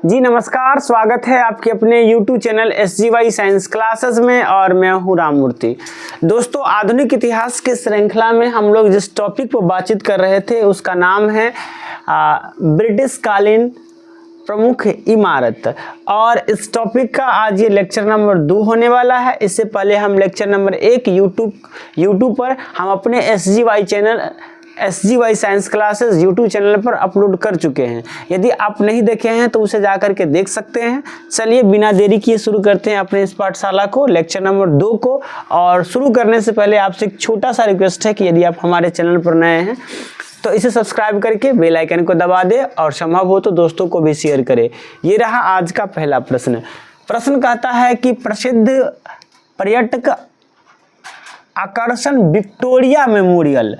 जी नमस्कार, स्वागत है आपके अपने YouTube channel SGY science classes में और मैं हूँ राममूर्ति। दोस्तों, आधुनिक इतिहास के श्रृंखला में हम लोग जिस टॉपिक पर बातचीत कर रहे थे उसका नाम है ब्रिटिश कालीन प्रमुख इमारत, और इस टॉपिक का आज ये लेक्चर नंबर 2 होने वाला है। इससे पहले हम लेक्चर नंबर 1 यूट्यूब पर हम अपने SGY science classes YouTube channel पर अपलोड कर चुके हैं। यदि आप नहीं देखे हैं तो उसे जा करके देख सकते हैं। चलिए बिना देरी किए शुरू करते हैं अपने इस पाठशाला को, लेक्चर नंबर 2 को। और शुरू करने से पहले आपसे एक छोटा सा रिक्वेस्ट है कि यदि आप हमारे चैनल पर नए हैं तो इसे सब्सक्राइब करके बेल आइकन को दबा दें और संभव हो तो दोस्तों को भी शेयर करें। ये रहा आज का पहला प्रश्न। प्रश्न कहता है कि प्रसिद्ध पर्यटक आकर्षण विक्टोरिया मेमोरियल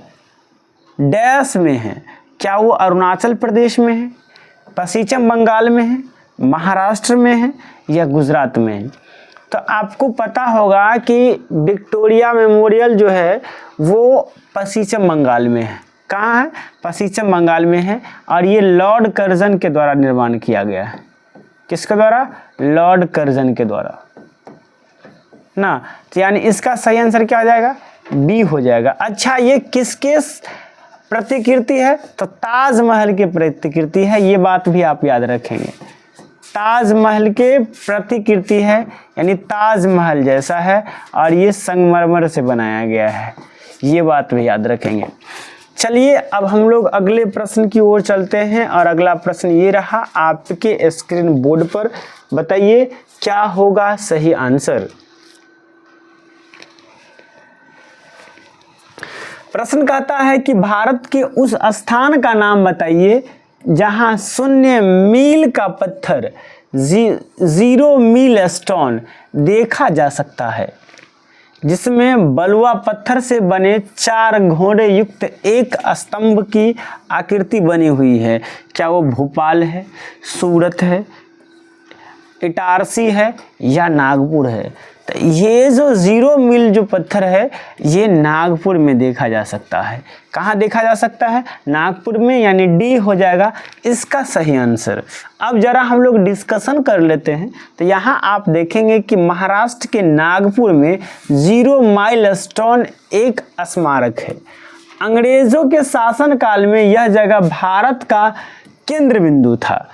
डैश में है। क्या वो अरुणाचल प्रदेश में है, पश्चिम बंगाल में है, महाराष्ट्र में है या गुजरात में है? तो आपको पता होगा कि विक्टोरिया मेमोरियल जो है वो पश्चिम बंगाल में है। कहाँ है? पश्चिम बंगाल में है। और ये लॉर्ड कर्जन के द्वारा निर्माण किया गया है। किसके द्वारा? लॉर्ड कर्जन के द्वारा ना। तो यानी इसका सही आंसर क्या हो जाएगा? बी हो जाएगा। अच्छा, ये किसके प्रतिकृति है? तो ताजमहल की प्रतिकृति है। ये बात भी आप याद रखेंगे, ताजमहल के प्रतिकृति है, यानी ताजमहल जैसा है और ये संगमरमर से बनाया गया है। ये बात भी याद रखेंगे। चलिए अब हम लोग अगले प्रश्न की ओर चलते हैं और अगला प्रश्न ये रहा आपके स्क्रीन बोर्ड पर। बताइए क्या होगा सही आंसर। प्रश्न कहता है कि भारत के उस स्थान का नाम बताइए जहां 0 मील का पत्थर 0 मील स्टोन देखा जा सकता है, जिसमें बलुआ पत्थर से बने 4 घोड़े युक्त एक स्तंभ की आकृति बनी हुई है। क्या वो भोपाल है, सूरत है, इटारसी है या नागपुर है? तो ये जो 0 मील जो पत्थर है ये नागपुर में देखा जा सकता है। कहाँ देखा जा सकता है? नागपुर में, यानी डी हो जाएगा इसका सही आंसर। अब जरा हम लोग डिस्कशन कर लेते हैं। तो यहाँ आप देखेंगे कि महाराष्ट्र के नागपुर में 0 माइल स्टोन एक स्मारक है। अंग्रेजों के शासनकाल में यह जगह भारत का केंद्र बिंदु था।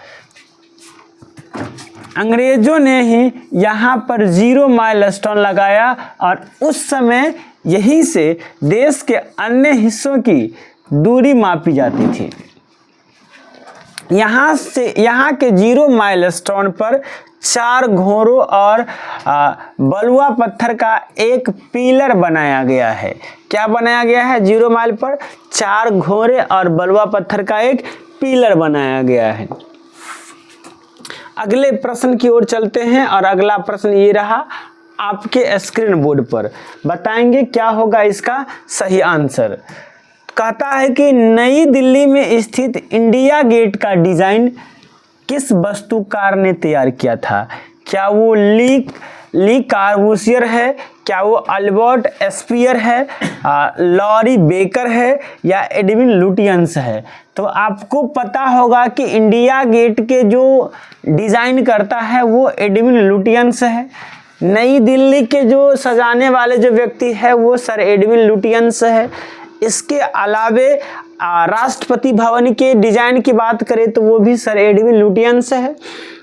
अंग्रेजों ने ही यहाँ पर 0 माइल स्टोन लगाया और उस समय यहीं से देश के अन्य हिस्सों की दूरी मापी जाती थी। यहाँ के 0 माइल स्टोन पर 4 घोड़ों और बलुआ पत्थर का एक पिलर बनाया गया है। क्या बनाया गया है? 0 माइल पर 4 घोड़े और बलुआ पत्थर का एक पिलर बनाया गया है। अगले प्रश्न की ओर चलते हैं और अगला प्रश्न ये रहा आपके स्क्रीन बोर्ड पर। बताएंगे क्या होगा इसका सही आंसर। कहता है कि नई दिल्ली में स्थित इंडिया गेट का डिजाइन किस वास्तुकार ने तैयार किया था? क्या वो ली कार्बूसियर है, क्या वो अल्बर्ट एस्पियर है, लॉरी बेकर है या एडविन लुटियंस है? तो आपको पता होगा कि इंडिया गेट के जो डिज़ाइन करता है वो एडविन लुटियंस है। नई दिल्ली के जो सजाने वाले जो व्यक्ति है वो सर एडविन लुटियंस है। इसके अलावे राष्ट्रपति भवन के डिजाइन की बात करें तो वो भी सर एडविन लुटियंस है।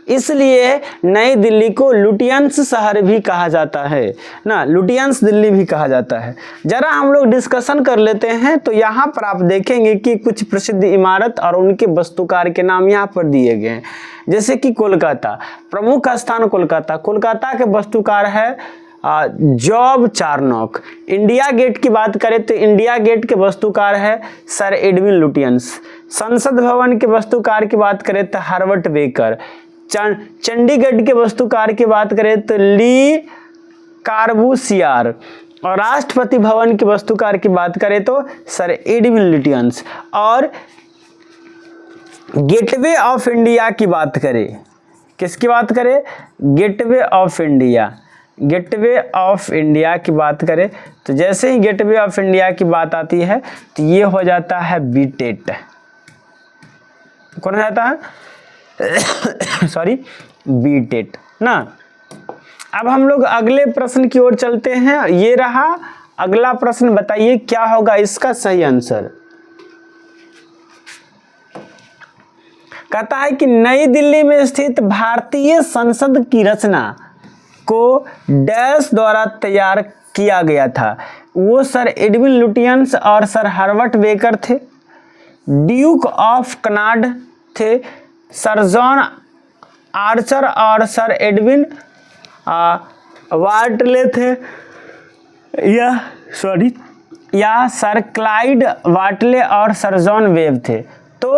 इसलिए नई दिल्ली को लुटियंस शहर भी कहा जाता है ना, लुटियंस दिल्ली भी कहा जाता है। जरा हम लोग डिस्कशन कर लेते हैं। तो यहाँ पर आप देखेंगे कि कुछ प्रसिद्ध इमारत और उनके वास्तुकार के नाम यहाँ पर दिए गए हैं। जैसे कि कोलकाता, प्रमुख स्थान कोलकाता के वास्तुकार है जॉब चार्नोक। इंडिया गेट की बात करें तो इंडिया गेट के वास्तुकार है सर एडविन लुटियंस। संसद भवन के वास्तुकार की बात करें तो हर्बर्ट बेकर। चंडीगढ़ के वास्तुकार की बात करें तो ली कार्बूसियर। और राष्ट्रपति भवन के वास्तुकार की बात करें तो सर एडविन लुटियंस। और गेटवे ऑफ इंडिया की बात करें, किसकी बात करें? Gateway of India. Gateway of India की बात करें तो जैसे ही गेटवे ऑफ इंडिया की बात आती है तो ये हो जाता है बीटेट। कौन हो जाता है? सॉरी बीटेट ना। अब हम लोग अगले प्रश्न की ओर चलते हैं। ये रहा अगला प्रश्न, बताइए क्या होगा इसका सही आंसर। कहता है कि नई दिल्ली में स्थित भारतीय संसद की रचना को डैश द्वारा तैयार किया गया था। वो सर एडविन लुटियंस और सर हर्बर्ट बेकर थे, ड्यूक ऑफ कनाड थे, सर जॉन आर्चर और सर एडविन वार्टले थे, या सर क्लाइड वार्टले और सर जॉन वेब थे। तो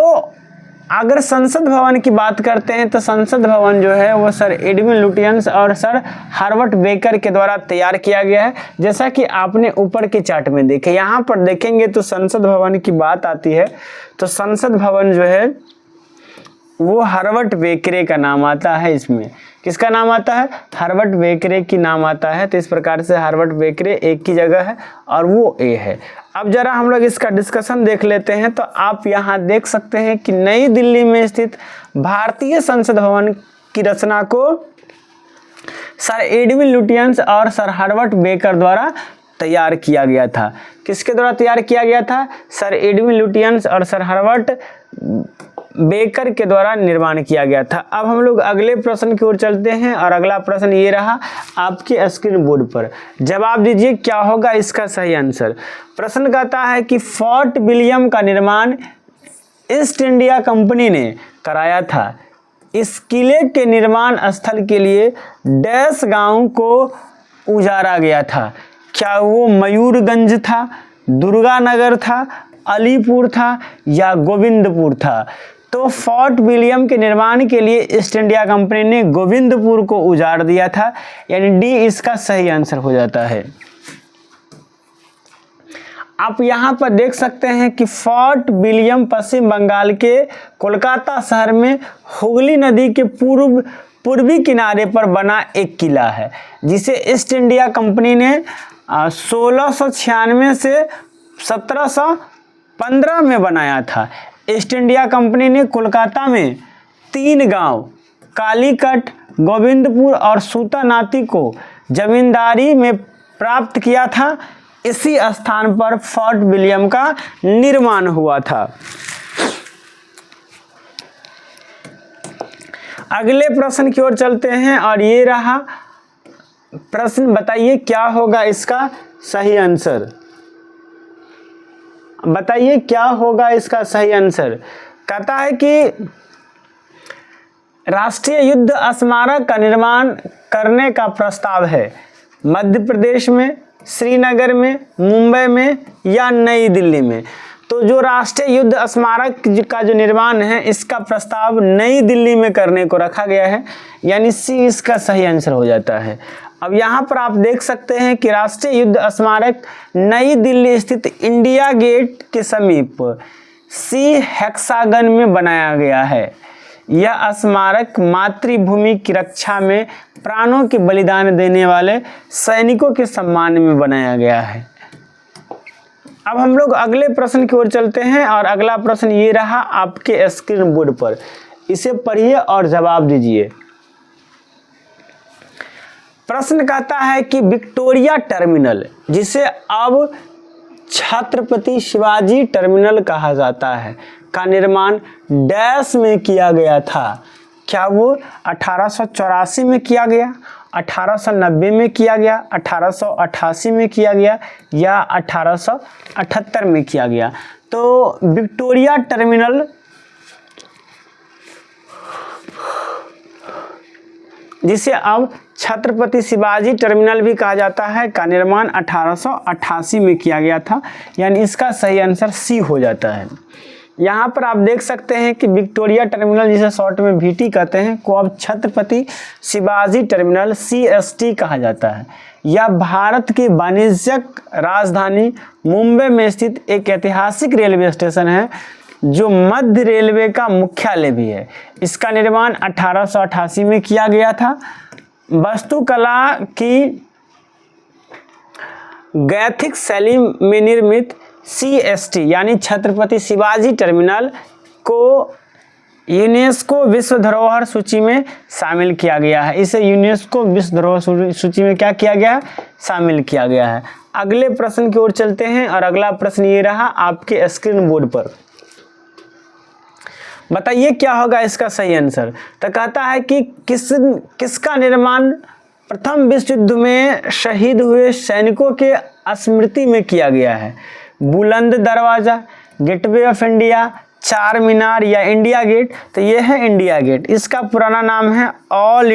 अगर संसद भवन की बात करते हैं तो संसद भवन जो है वो सर एडविन लुटियंस और सर हर्बर्ट बेकर के द्वारा तैयार किया गया है। जैसा कि आपने ऊपर के चार्ट में देखे, यहाँ पर देखेंगे तो संसद भवन की बात आती है तो संसद भवन जो है वो हर्बर्ट बेकरे का नाम आता है। इसमें किसका नाम आता है? हर्बर्ट बेकरे की नाम आता है। तो इस प्रकार से हर्बर्ट बेकरे एक की जगह है और वो ए है। अब जरा हम लोग इसका डिस्कशन देख लेते हैं। तो आप यहाँ देख सकते हैं कि नई दिल्ली में स्थित भारतीय संसद भवन की रचना को सर एडविन लुटियंस और सर हर्बर्ट बेकर द्वारा तैयार किया गया था। किसके द्वारा तैयार किया गया था? सर एडविन लुटियंस और सर हर्बर्ट बेकर के द्वारा निर्माण किया गया था। अब हम लोग अगले प्रश्न की ओर चलते हैं और अगला प्रश्न ये रहा आपके स्क्रीन बोर्ड पर। जवाब दीजिए क्या होगा इसका सही आंसर। प्रश्न कहता है कि फोर्ट विलियम का निर्माण ईस्ट इंडिया कंपनी ने कराया था। इस किले के निर्माण स्थल के लिए डैश गांव को उजाड़ा गया था। क्या वो मयूरगंज था, दुर्गानगर था, अलीपुर था या गोविंदपुर था? तो फोर्ट विलियम के निर्माण के लिए ईस्ट इंडिया कंपनी ने गोविंदपुर को उजाड़ दिया था, यानी डी इसका सही आंसर हो जाता है। आप यहाँ पर देख सकते हैं कि फोर्ट विलियम पश्चिम बंगाल के कोलकाता शहर में हुगली नदी के पूर्वी किनारे पर बना एक किला है, जिसे ईस्ट इंडिया कंपनी ने 1696 से 1715 में बनाया था। ईस्ट इंडिया कंपनी ने कोलकाता में 3 गांव कालीकट, गोविंदपुर और सूतानाती को जमींदारी में प्राप्त किया था। इसी स्थान पर फोर्ट विलियम का निर्माण हुआ था। अगले प्रश्न की ओर चलते हैं और ये रहा प्रश्न, बताइए क्या होगा इसका सही आंसर। बताइए क्या होगा इसका सही आंसर। कहता है कि राष्ट्रीय युद्ध स्मारक का निर्माण करने का प्रस्ताव है मध्य प्रदेश में, श्रीनगर में, मुंबई में या नई दिल्ली में। तो जो राष्ट्रीय युद्ध स्मारक का जो निर्माण है इसका प्रस्ताव नई दिल्ली में करने को रखा गया है, यानी सी इसका सही आंसर हो जाता है। अब यहाँ पर आप देख सकते हैं कि राष्ट्रीय युद्ध स्मारक नई दिल्ली स्थित इंडिया गेट के समीप सी हेक्सागन में बनाया गया है। यह स्मारक मातृभूमि की रक्षा में प्राणों के बलिदान देने वाले सैनिकों के सम्मान में बनाया गया है। अब हम लोग अगले प्रश्न की ओर चलते हैं और अगला प्रश्न ये रहा आपके स्क्रीन बोर्ड पर। इसे पढ़िए और जवाब दीजिए। प्रश्न कहता है कि विक्टोरिया टर्मिनल, जिसे अब छत्रपति शिवाजी टर्मिनल कहा जाता है, का निर्माण डैश में किया गया था। क्या वो 1884 में किया गया, 1890 में किया गया, 1888 में किया गया या 1878 में किया गया? तो विक्टोरिया टर्मिनल जिसे अब छत्रपति शिवाजी टर्मिनल भी कहा जाता है का निर्माण 1888 में किया गया था, यानी इसका सही आंसर सी हो जाता है। यहाँ पर आप देख सकते हैं कि विक्टोरिया टर्मिनल, जिसे शॉर्ट में वीटी कहते हैं, को अब छत्रपति शिवाजी टर्मिनल CST कहा जाता है। यह भारत की वाणिज्यिक राजधानी मुंबई में स्थित एक ऐतिहासिक रेलवे स्टेशन है जो मध्य रेलवे का मुख्यालय भी है। इसका निर्माण 1888 में किया गया था। वास्तुकला की गैथिक शैली में निर्मित CST यानी छत्रपति शिवाजी टर्मिनल को यूनेस्को विश्व धरोहर सूची में शामिल किया गया है। इसे यूनेस्को विश्व धरोहर सूची में क्या किया गया है? शामिल किया गया है। अगले प्रश्न की ओर चलते हैं और अगला प्रश्न ये रहा आपके स्क्रीन बोर्ड पर। बताइए क्या होगा इसका सही आंसर। तो कहता है कि किसका निर्माण प्रथम विश्व युद्ध में शहीद हुए सैनिकों के स्मृति में किया गया है? बुलंद दरवाजा, गेटवे ऑफ इंडिया, चार मीनार या इंडिया गेट? तो ये है इंडिया गेट। इसका पुराना नाम है ऑल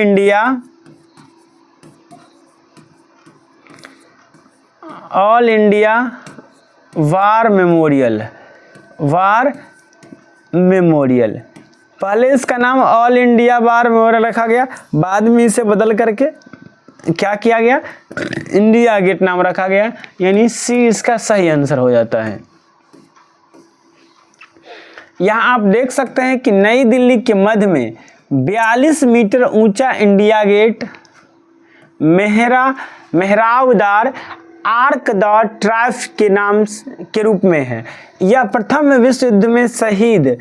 इंडिया वार मेमोरियल। पहले इसका नाम ऑल इंडिया वार मेमोरियल रखा गया, बाद में इसे बदल करके क्या किया गया? इंडिया गेट नाम रखा गया, यानी सी इसका सही आंसर हो जाता है। यहाँ आप देख सकते हैं कि नई दिल्ली के मध्य में 42 मीटर ऊंचा इंडिया गेट मेहराबदार आर्क द ट्राइम्फ के नाम के रूप में है। यह प्रथम विश्व युद्ध में शहीद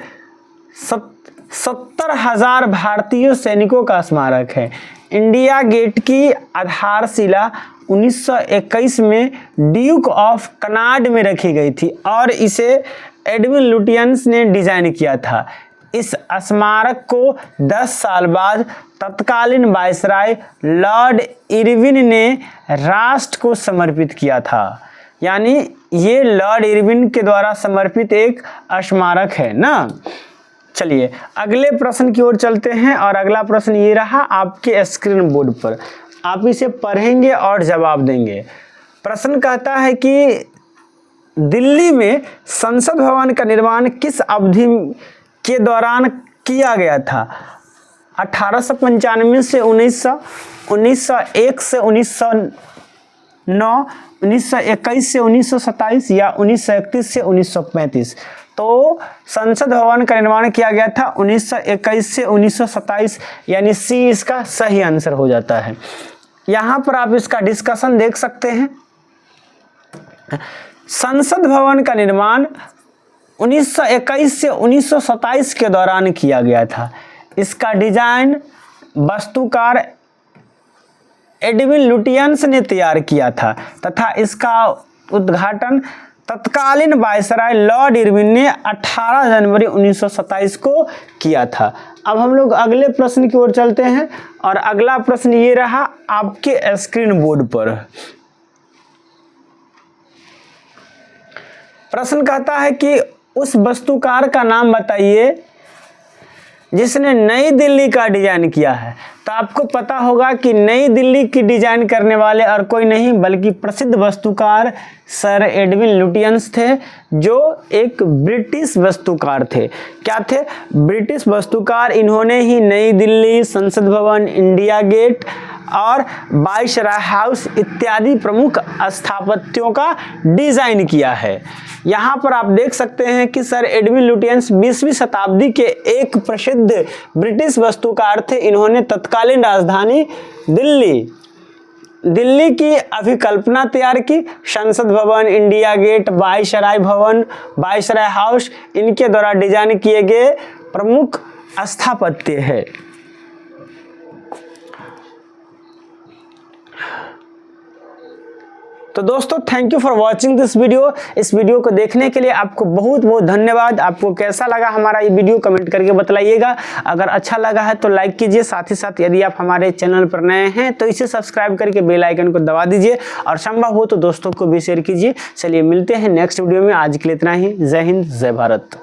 70,000 भारतीय सैनिकों का स्मारक है। इंडिया गेट की आधारशिला 1921 में ड्यूक ऑफ कनाड में रखी गई थी और इसे एडविन लुटियंस ने डिजाइन किया था। इस स्मारक को 10 साल बाद तत्कालीन वायसराय लॉर्ड इरविन ने राष्ट्र को समर्पित किया था। यानी ये लॉर्ड इरविन के द्वारा समर्पित एक स्मारक है ना। चलिए अगले प्रश्न की ओर चलते हैं और अगला प्रश्न ये रहा आपके स्क्रीन बोर्ड पर। आप इसे पढ़ेंगे और जवाब देंगे। प्रश्न कहता है कि दिल्ली में संसद भवन का निर्माण किस अवधि के दौरान किया गया था? 1895 से 1901 से 1909, 1921 से 1927 या 1931 से 1935? तो संसद भवन का निर्माण किया गया था 1921 से 1927, यानी सी इसका सही आंसर हो जाता है। यहाँ पर आप इसका डिस्कशन देख सकते हैं। संसद भवन का निर्माण 1921 से 1927 के दौरान किया गया था। इसका डिजाइन वास्तुकार एडविन लुटियंस ने तैयार किया था तथा इसका उद्घाटन तत्कालीन वायसराय लॉर्ड इरविन ने 18 जनवरी 1927 को किया था। अब हम लोग अगले प्रश्न की ओर चलते हैं और अगला प्रश्न ये रहा आपके स्क्रीन बोर्ड पर। प्रश्न कहता है कि उस वास्तुकार का नाम बताइए जिसने नई दिल्ली का डिजाइन किया है। तो आपको पता होगा कि नई दिल्ली की डिजाइन करने वाले और कोई नहीं बल्कि प्रसिद्ध वास्तुकार सर एडविन लुटियंस थे, जो एक ब्रिटिश वास्तुकार थे। क्या थे? ब्रिटिश वास्तुकार। इन्होंने ही नई दिल्ली, संसद भवन, इंडिया गेट और वायसराय हाउस इत्यादि प्रमुख स्थापत्यों का डिजाइन किया है। यहाँ पर आप देख सकते हैं कि सर एडविन लुटियंस 20वीं शताब्दी के एक प्रसिद्ध ब्रिटिश वास्तुकार थे। इन्होंने तत्कालीन राजधानी दिल्ली की अभिकल्पना तैयार की। संसद भवन, इंडिया गेट, वायसराय भवन, वायसराय हाउस इनके द्वारा डिजाइन किए गए प्रमुख स्थापत्य है। तो दोस्तों thank you for watching this video. इस वीडियो को देखने के लिए आपको बहुत बहुत धन्यवाद। आपको कैसा लगा हमारा ये वीडियो कमेंट करके बताइएगा। अगर अच्छा लगा है तो लाइक कीजिए, साथ ही साथ यदि आप हमारे चैनल पर नए हैं तो इसे सब्सक्राइब करके बेल आइकन को दबा दीजिए और संभव हो तो दोस्तों को भी शेयर कीजिए। चलिए मिलते हैं नेक्स्ट वीडियो में। आज के लिए इतना ही। जय हिंद, जय भारत।